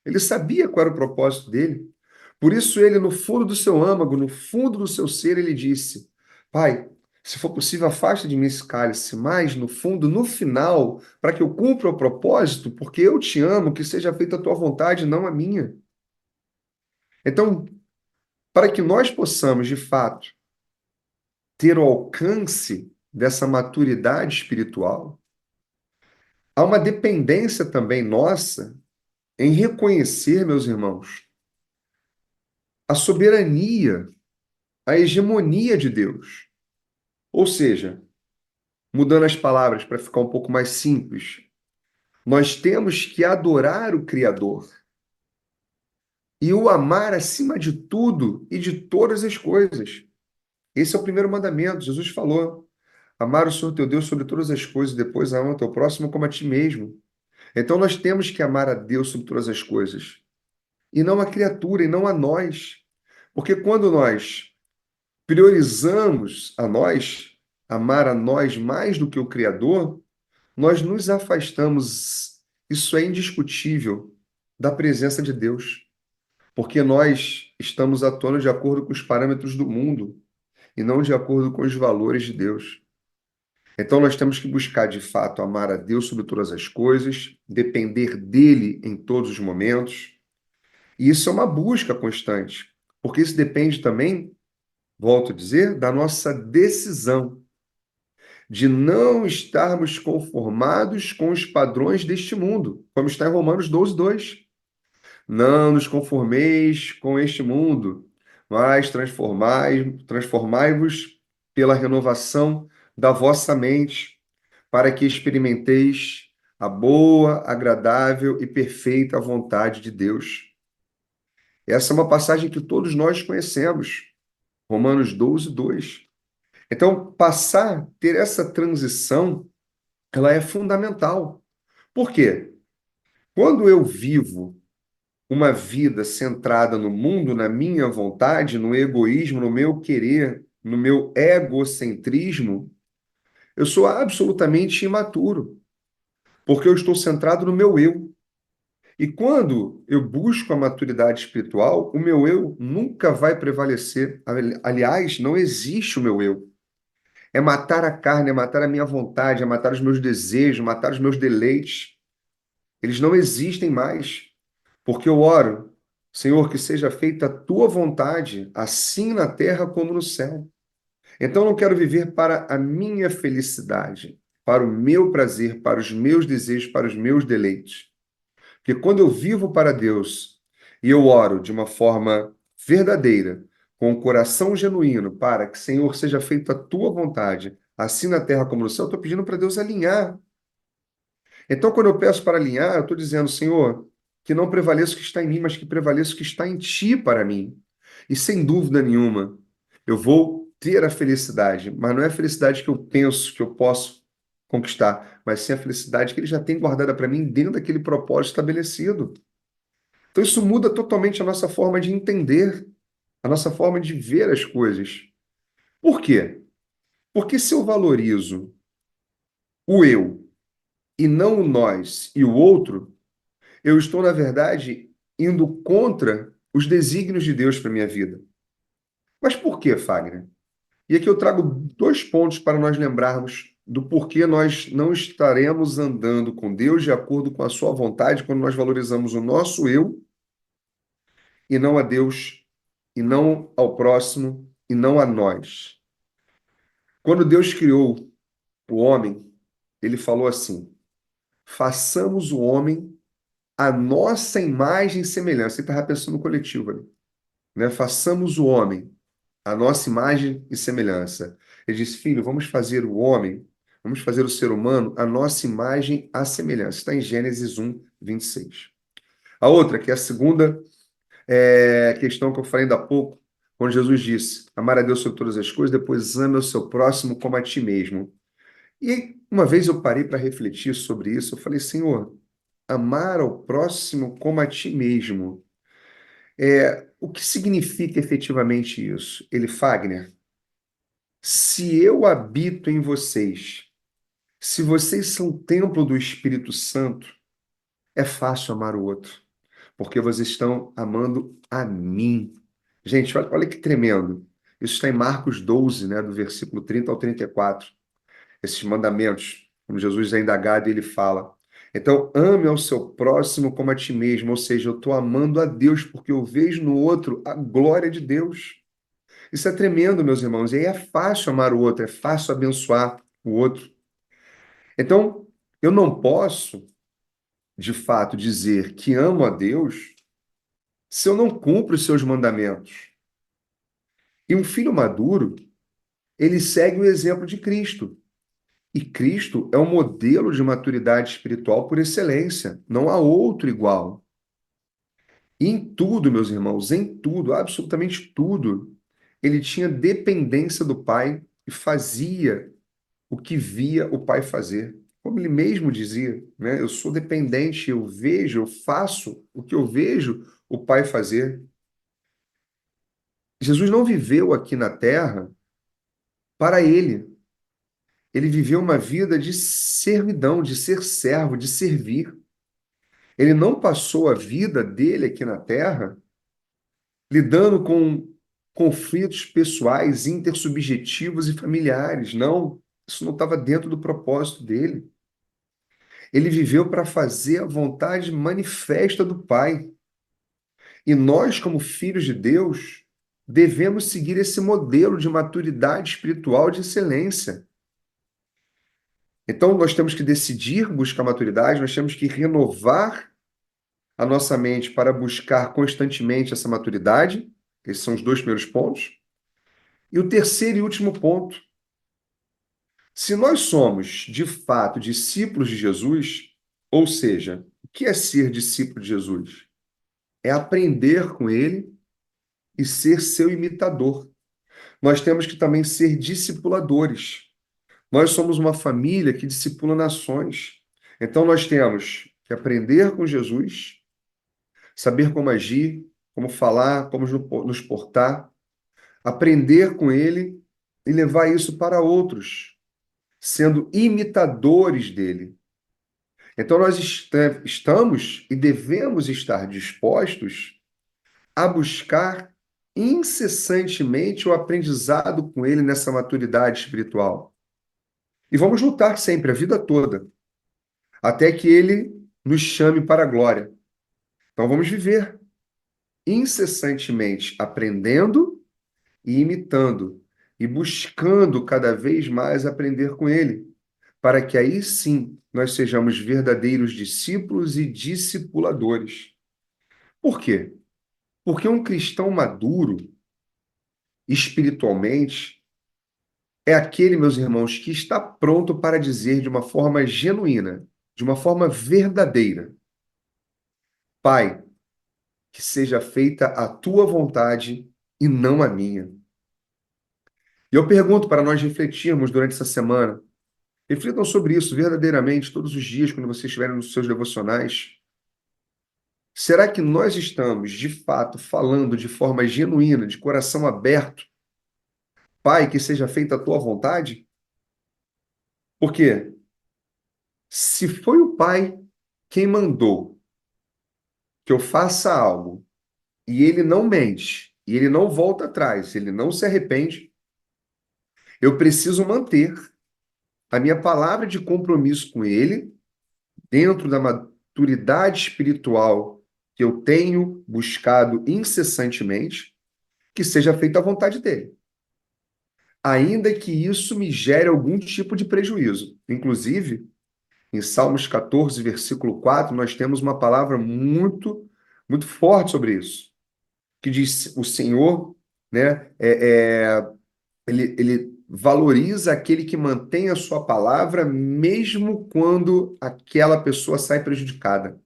Ele sabia qual era o propósito dele. Por isso ele, no fundo do seu âmago, no fundo do seu ser, ele disse: Pai, se for possível, afasta de mim esse cálice, mas no fundo, no final, para que eu cumpra o propósito, porque eu te amo, que seja feita a tua vontade, não a minha. Então, para que nós possamos, de fato, ter o alcance dessa maturidade espiritual, há uma dependência também nossa em reconhecer, meus irmãos, a soberania, a hegemonia de Deus. Ou seja, mudando as palavras para ficar um pouco mais simples, nós temos que adorar o Criador e o amar acima de tudo e de todas as coisas. Esse é o primeiro mandamento. Jesus falou: amar o Senhor teu Deus sobre todas as coisas, e depois ama o teu próximo como a ti mesmo. Então nós temos que amar a Deus sobre todas as coisas, e não a criatura, e não a nós. Porque quando nós priorizamos a nós, amar a nós mais do que o Criador, nós nos afastamos, isso é indiscutível, da presença de Deus. Porque nós estamos atuando de acordo com os parâmetros do mundo e não de acordo com os valores de Deus. Então nós temos que buscar, de fato, amar a Deus sobre todas as coisas, depender dele em todos os momentos. E isso é uma busca constante, porque isso depende também, volto a dizer, da nossa decisão de não estarmos conformados com os padrões deste mundo, como está em Romanos 12:2. Não nos conformeis com este mundo, mas transformai-vos pela renovação da vossa mente, para que experimenteis a boa, agradável e perfeita vontade de Deus. Essa é uma passagem que todos nós conhecemos, Romanos 12:2. Então, ter essa transição, ela é fundamental. Por quê? Quando eu vivo uma vida centrada no mundo, na minha vontade, no egoísmo, no meu querer, no meu egocentrismo, eu sou absolutamente imaturo, porque eu estou centrado no meu eu. E quando eu busco a maturidade espiritual, o meu eu nunca vai prevalecer. Aliás, não existe o meu eu. É matar a carne, é matar a minha vontade, é matar os meus desejos, matar os meus deleites. Eles não existem mais. Porque eu oro, Senhor, que seja feita a tua vontade, assim na terra como no céu. Então eu não quero viver para a minha felicidade, para o meu prazer, para os meus desejos, para os meus deleites. Porque quando eu vivo para Deus e eu oro de uma forma verdadeira, com o coração genuíno, para que, Senhor, seja feita a tua vontade, assim na terra como no céu, eu estou pedindo para Deus alinhar. Então, quando eu peço para alinhar, eu estou dizendo, Senhor, que não prevaleça o que está em mim, mas que prevaleça o que está em ti para mim. E sem dúvida nenhuma, eu vou ter a felicidade, mas não é a felicidade que eu penso que eu posso conquistar, mas sim a felicidade que ele já tem guardada para mim dentro daquele propósito estabelecido. Então, isso muda totalmente a nossa forma de entender, a nossa forma de ver as coisas. Por quê? Porque se eu valorizo o eu e não o nós e o outro, eu estou, na verdade, indo contra os desígnios de Deus para a minha vida. Mas por quê, Fagner? E aqui eu trago 2 pontos para nós lembrarmos do porquê nós não estaremos andando com Deus de acordo com a sua vontade quando nós valorizamos o nosso eu e não a Deus, e não ao próximo, e não a nós. Quando Deus criou o homem, ele falou assim: façamos o homem a nossa imagem e semelhança. Ele estava pensando no coletivo ali, né? Façamos o homem a nossa imagem e semelhança. Ele disse, filho, vamos fazer o homem, vamos fazer o ser humano a nossa imagem e semelhança. Está em Gênesis 1:26. A outra, que é a segunda questão que eu falei ainda há pouco, quando Jesus disse, amar a Deus sobre todas as coisas, depois ame o seu próximo como a ti mesmo. E uma vez eu parei para refletir sobre isso, eu falei, Senhor, amar ao próximo como a ti mesmo. O que significa efetivamente isso? Ele, Fagner, se eu habito em vocês Se vocês são templo do Espírito Santo, é fácil amar o outro, porque vocês estão amando a mim. Gente, olha que tremendo. Isso está em Marcos 12, né, do versículo 30 ao 34. Esses mandamentos, como Jesus é indagado, ele fala. Então, ame ao seu próximo como a ti mesmo, ou seja, eu estou amando a Deus porque eu vejo no outro a glória de Deus. Isso é tremendo, meus irmãos. E aí é fácil amar o outro, é fácil abençoar o outro. Então, eu não posso, de fato, dizer que amo a Deus se eu não cumpro os seus mandamentos. E um filho maduro, ele segue o exemplo de Cristo. E Cristo é um modelo de maturidade espiritual por excelência. Não há outro igual. E em tudo, meus irmãos, em tudo, absolutamente tudo, ele tinha dependência do Pai e fazia o que via o Pai fazer. Como ele mesmo dizia, né? Eu sou dependente, eu vejo, eu faço o que eu vejo o Pai fazer. Jesus não viveu aqui na terra para ele. Ele viveu uma vida de servidão, de ser servo, de servir. Ele não passou a vida dele aqui na terra lidando com conflitos pessoais, intersubjetivos e familiares. Não, isso não estava dentro do propósito dele. Ele viveu para fazer a vontade manifesta do Pai. E nós, como filhos de Deus, devemos seguir esse modelo de maturidade espiritual de excelência. Então, nós temos que decidir buscar maturidade, nós temos que renovar a nossa mente para buscar constantemente essa maturidade. Esses são os dois primeiros pontos. E o terceiro e último ponto: se nós somos, de fato, discípulos de Jesus, ou seja, o que é ser discípulo de Jesus? É aprender com ele e ser seu imitador. Nós temos que também ser discipuladores. Nós somos uma família que discipula nações. Então nós temos que aprender com Jesus, saber como agir, como falar, como nos portar, aprender com ele e levar isso para outros, sendo imitadores dele. Então nós estamos e devemos estar dispostos a buscar incessantemente o aprendizado com ele nessa maturidade espiritual. E vamos lutar sempre, a vida toda, até que ele nos chame para a glória. Então vamos viver incessantemente aprendendo e imitando e buscando cada vez mais aprender com ele, para que aí sim nós sejamos verdadeiros discípulos e discipuladores. Por quê? Porque um cristão maduro, espiritualmente, é aquele, meus irmãos, que está pronto para dizer de uma forma genuína, de uma forma verdadeira: Pai, que seja feita a tua vontade e não a minha. E eu pergunto para nós refletirmos durante essa semana, reflitam sobre isso verdadeiramente todos os dias, quando vocês estiverem nos seus devocionais. Será que nós estamos, de fato, falando de forma genuína, de coração aberto, Pai, que seja feita a tua vontade? Porque se foi o Pai quem mandou que eu faça algo e ele não mente, e ele não volta atrás, ele não se arrepende, eu preciso manter a minha palavra de compromisso com ele dentro da maturidade espiritual que eu tenho buscado incessantemente, que seja feita a vontade dele. Ainda que isso me gere algum tipo de prejuízo. Inclusive, em Salmos 14, versículo 4, nós temos uma palavra muito, muito forte sobre isso, que diz: o Senhor, né, ele valoriza aquele que mantém a sua palavra, mesmo quando aquela pessoa sai prejudicada.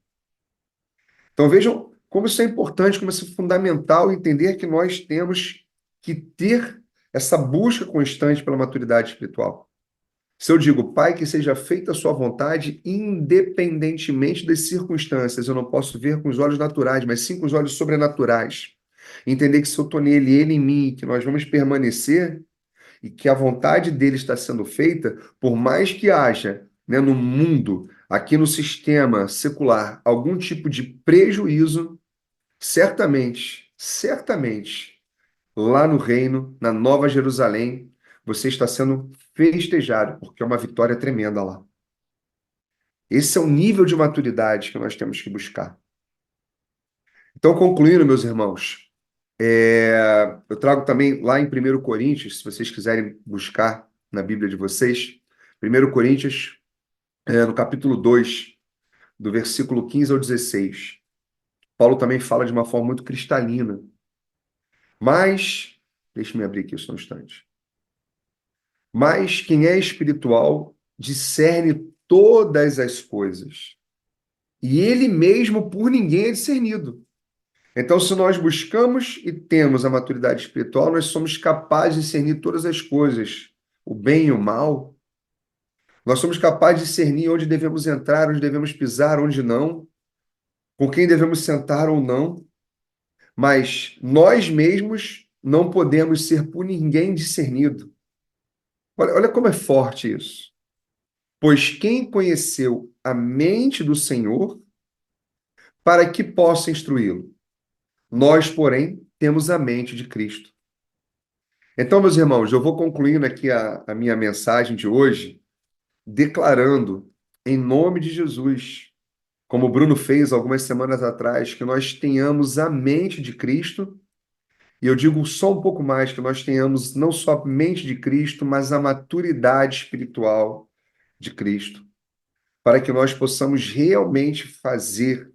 Então vejam como isso é importante, como isso é fundamental entender que nós temos que ter essa busca constante pela maturidade espiritual. Se eu digo, Pai, que seja feita a sua vontade, independentemente das circunstâncias, eu não posso ver com os olhos naturais, mas sim com os olhos sobrenaturais. Entender que se eu estou nele, ele em mim, que nós vamos permanecer, e que a vontade dele está sendo feita, por mais que haja, né, no mundo, aqui no sistema secular, algum tipo de prejuízo, certamente, lá no reino, na Nova Jerusalém, você está sendo festejado, porque é uma vitória tremenda lá. Esse é o nível de maturidade que nós temos que buscar. Então, concluindo, meus irmãos, eu trago também lá em 1 Coríntios, se vocês quiserem buscar na Bíblia de vocês, 1 Coríntios, no capítulo 2, do versículo 15 ao 16. Paulo também fala de uma forma muito cristalina. Mas, deixe-me abrir aqui só um instante. Mas quem é espiritual discerne todas as coisas, e ele mesmo por ninguém é discernido. Então, se nós buscamos e temos a maturidade espiritual, nós somos capazes de discernir todas as coisas, o bem e o mal. Nós somos capazes de discernir onde devemos entrar, onde devemos pisar, onde não, com quem devemos sentar ou não. Mas nós mesmos não podemos ser por ninguém discernido. Olha como é forte isso. Pois quem conheceu a mente do Senhor para que possa instruí-lo? Nós, porém, temos a mente de Cristo. Então, meus irmãos, eu vou concluindo aqui a minha mensagem de hoje, declarando, em nome de Jesus, como o Bruno fez algumas semanas atrás, que nós tenhamos a mente de Cristo, e eu digo só um pouco mais, que nós tenhamos não só a mente de Cristo, mas a maturidade espiritual de Cristo, para que nós possamos realmente fazer,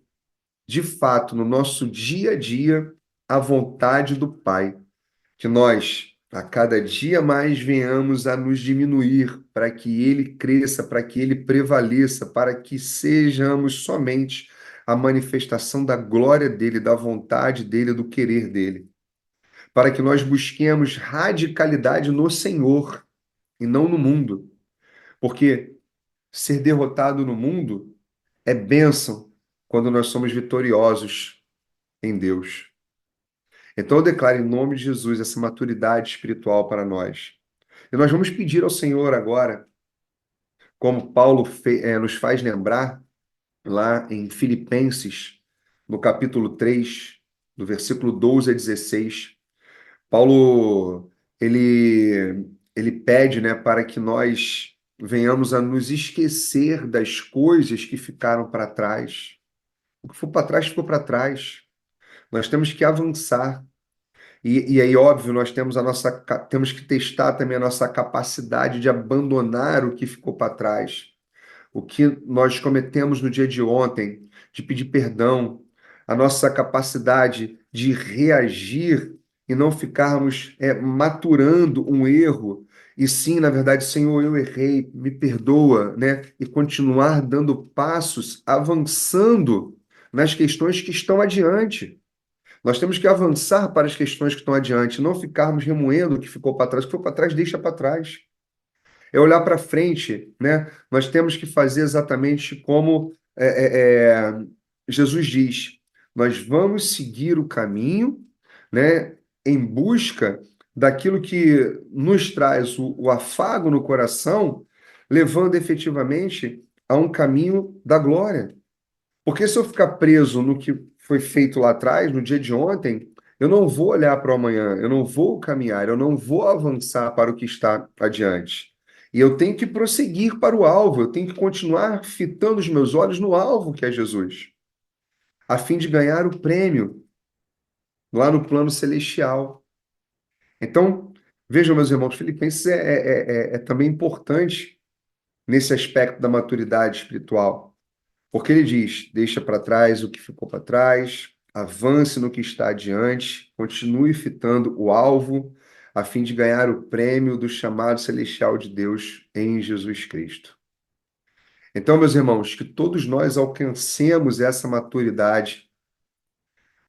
de fato, no nosso dia a dia, a vontade do Pai. Que nós, a cada dia mais, venhamos a nos diminuir, para que Ele cresça, para que Ele prevaleça, para que sejamos somente a manifestação da glória dEle, da vontade dEle, do querer dEle. Para que nós busquemos radicalidade no Senhor e não no mundo. Porque ser derrotado no mundo é bênção quando nós somos vitoriosos em Deus. Então eu declaro em nome de Jesus essa maturidade espiritual para nós. E nós vamos pedir ao Senhor agora, como Paulo nos faz lembrar, lá em Filipenses, no capítulo 3, do versículo 12 a 16, Paulo, ele pede, né, para que nós venhamos a nos esquecer das coisas que ficaram para trás. O que for para trás, ficou para trás. Nós temos que avançar. E aí, óbvio, nós temos temos que testar também a nossa capacidade de abandonar o que ficou para trás, o que nós cometemos no dia de ontem, de pedir perdão, a nossa capacidade de reagir e não ficarmos maturando um erro, e sim, na verdade, Senhor, eu errei, me perdoa, né? E continuar dando passos, avançando nas questões que estão adiante. Nós temos que avançar para as questões que estão adiante, não ficarmos remoendo o que ficou para trás. O que ficou para trás, deixa para trás. É olhar para frente, né? Nós temos que fazer exatamente como Jesus diz. Nós vamos seguir o caminho, né? Em busca daquilo que nos traz o afago no coração, levando efetivamente a um caminho da glória. Porque se eu ficar preso no que foi feito lá atrás, no dia de ontem, eu não vou olhar para o amanhã, eu não vou caminhar, eu não vou avançar para o que está adiante. E eu tenho que prosseguir para o alvo, eu tenho que continuar fitando os meus olhos no alvo, que é Jesus, a fim de ganhar o prêmio lá no plano celestial. Então, vejam, meus irmãos, Filipenses é também importante nesse aspecto da maturidade espiritual. Porque ele diz: deixa para trás o que ficou para trás, avance no que está adiante, continue fitando o alvo, a fim de ganhar o prêmio do chamado celestial de Deus em Jesus Cristo. Então, meus irmãos, que todos nós alcancemos essa maturidade,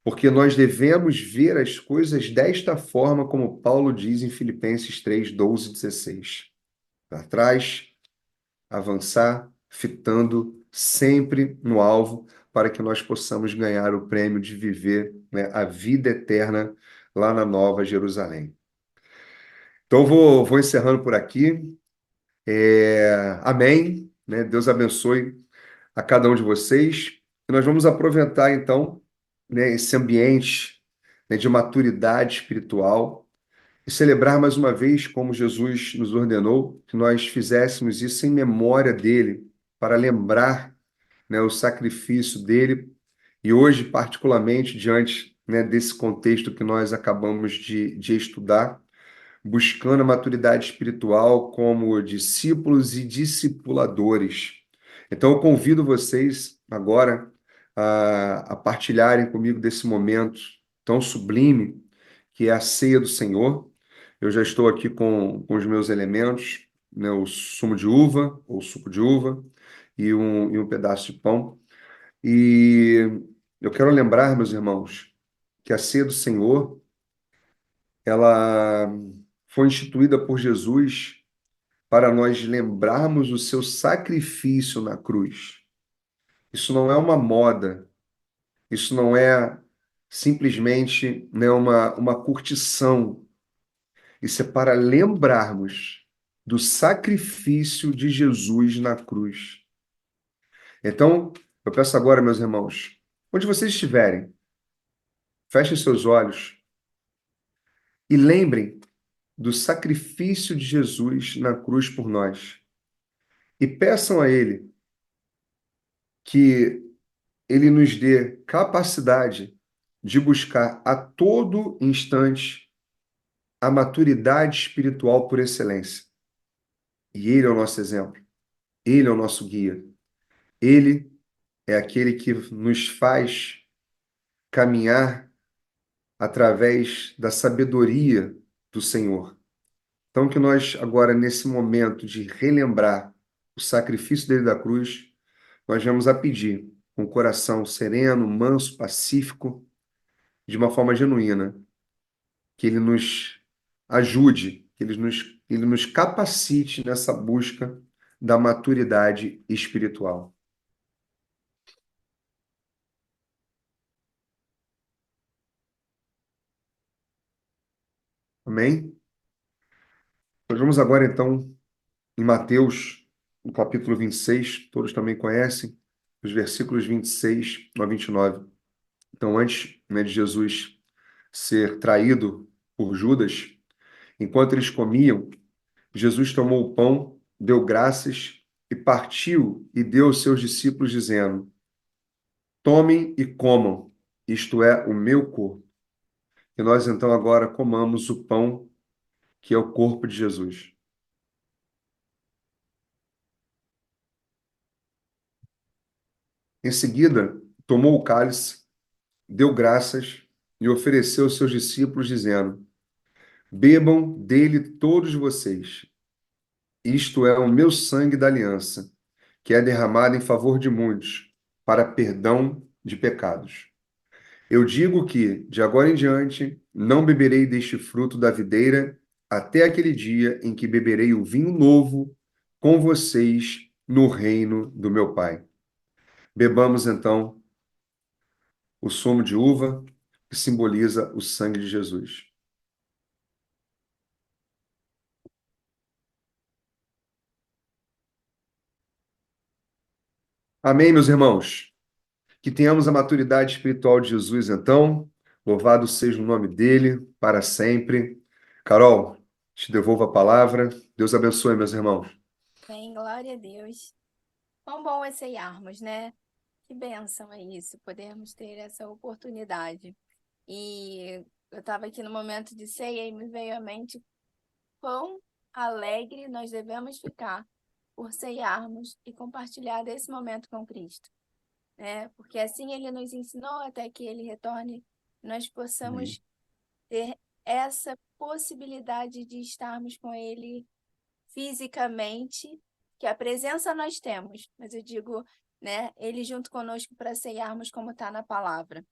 porque nós devemos ver as coisas desta forma, como Paulo diz em Filipenses 3, 12 e 16. Para trás, avançar, fitando sempre no alvo, para que nós possamos ganhar o prêmio de viver, né, a vida eterna lá na Nova Jerusalém. Então, vou encerrando por aqui. Amém, né? Deus abençoe a cada um de vocês. E nós vamos aproveitar, então, né, esse ambiente, né, de maturidade espiritual e celebrar mais uma vez, como Jesus nos ordenou, que nós fizéssemos isso em memória dele, para lembrar, né, o sacrifício dele. E hoje, particularmente, diante, né, desse contexto que nós acabamos de estudar, buscando a maturidade espiritual como discípulos e discipuladores. Então, eu convido vocês agora a partilharem comigo desse momento tão sublime que é a ceia do Senhor. Eu já estou aqui com os meus elementos, né, o sumo de uva, ou suco de uva, e um pedaço de pão. E eu quero lembrar, meus irmãos, que a ceia do Senhor, ela foi instituída por Jesus para nós lembrarmos o seu sacrifício na cruz. Isso não é uma moda, isso não é simplesmente, né, uma curtição. Isso é para lembrarmos do sacrifício de Jesus na cruz. Então, eu peço agora, meus irmãos, onde vocês estiverem, fechem seus olhos e lembrem do sacrifício de Jesus na cruz por nós. E peçam a Ele que Ele nos dê capacidade de buscar a todo instante a maturidade espiritual por excelência. E Ele é o nosso exemplo, Ele é o nosso guia, Ele é aquele que nos faz caminhar através da sabedoria do Senhor. Então, que nós agora, nesse momento de relembrar o sacrifício dele da cruz, nós vamos a pedir, com o coração sereno, manso, pacífico, de uma forma genuína, que ele nos ajude, que ele nos capacite nessa busca da maturidade espiritual. Amém? Nós vamos agora, então, em Mateus, no capítulo 26, todos também conhecem, os versículos 26 a 29. Então, antes, né, de Jesus ser traído por Judas, enquanto eles comiam, Jesus tomou o pão, deu graças e partiu e deu aos seus discípulos, dizendo: Tomem e comam, isto é o meu corpo. E nós então agora comamos o pão, que é o corpo de Jesus. Em seguida, tomou o cálice, deu graças e ofereceu aos seus discípulos, dizendo: Bebam dele todos vocês. Isto é o meu sangue da aliança, que é derramado em favor de muitos, para perdão de pecados. Eu digo que, de agora em diante, não beberei deste fruto da videira, até aquele dia em que beberei o vinho novo com vocês no reino do meu Pai. Bebamos, então, o sumo de uva, que simboliza o sangue de Jesus. Amém, meus irmãos? Que tenhamos a maturidade espiritual de Jesus, então. Louvado seja o nome dele para sempre. Carol, te devolvo a palavra. Deus abençoe, meus irmãos. Bem, glória a Deus. Quão bom é ceiarmos, né? Que bênção é isso, podermos ter essa oportunidade. E eu estava aqui no momento de ceia e me veio à mente quão alegre nós devemos ficar por ceiarmos e compartilhar desse momento com Cristo, né? Porque assim ele nos ensinou até que ele retorne, nós possamos ter essa possibilidade de estarmos com ele fisicamente, que a presença nós temos, mas eu digo, né, ele junto conosco para ceiarmos como está na palavra.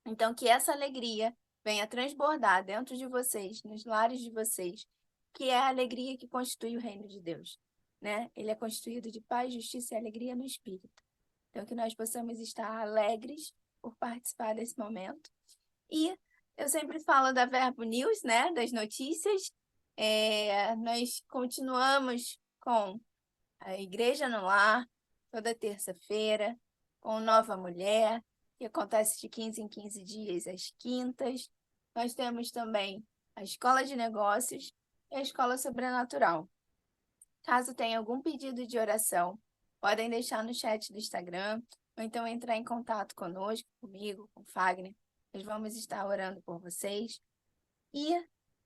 Então, que essa alegria venha transbordar dentro de vocês, nos lares de vocês, que é a alegria que constitui o reino de Deus, né? Ele é constituído de paz, justiça e alegria no Espírito. Então, que nós possamos estar alegres por participar desse momento. E eu sempre falo da Verbo News, né, das notícias, Nós continuamos com a Igreja no Lar, toda terça-feira, com Nova Mulher, que acontece de 15 em 15 dias, às quintas. Nós temos também a Escola de Negócios e a Escola Sobrenatural. Caso tenha algum pedido de oração, podem deixar no chat do Instagram, ou então entrar em contato conosco, comigo, com o Fagner. Nós vamos estar orando por vocês. E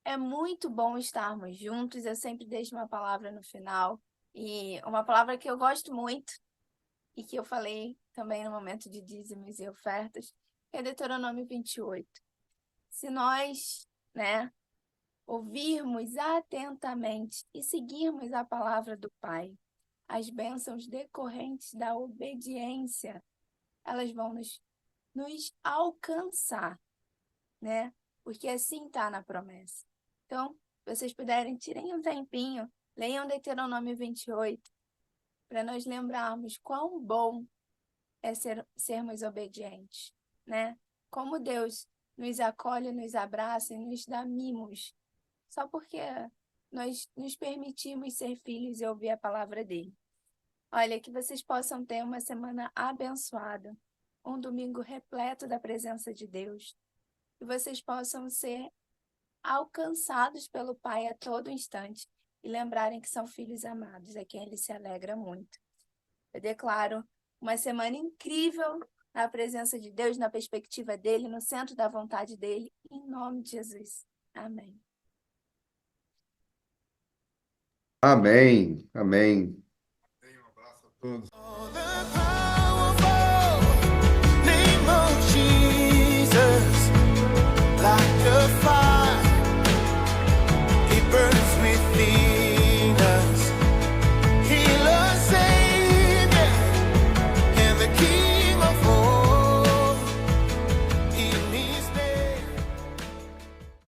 é muito bom estarmos juntos. Eu sempre deixo uma palavra no final. E uma palavra que eu gosto muito, e que eu falei também no momento de dízimos e ofertas, é Deuteronômio 28. Se nós, ouvirmos atentamente e seguirmos a palavra do Pai, as bênçãos decorrentes da obediência, elas vão nos alcançar, né? Porque assim está na promessa. Então, se vocês puderem, tirem um tempinho, leiam Deuteronômio 28, para nós lembrarmos quão bom é sermos obedientes, né? Como Deus nos acolhe, nos abraça e nos dá mimos, só porque nós nos permitimos ser filhos e ouvir a palavra dele. Olha, que vocês possam ter uma semana abençoada, um domingo repleto da presença de Deus, que vocês possam ser alcançados pelo Pai a todo instante e lembrarem que são filhos amados, a quem ele se alegra muito. Eu declaro uma semana incrível na presença de Deus, na perspectiva dele, no centro da vontade dele, em nome de Jesus. Amém. Amém. Amém. Um abraço a todos.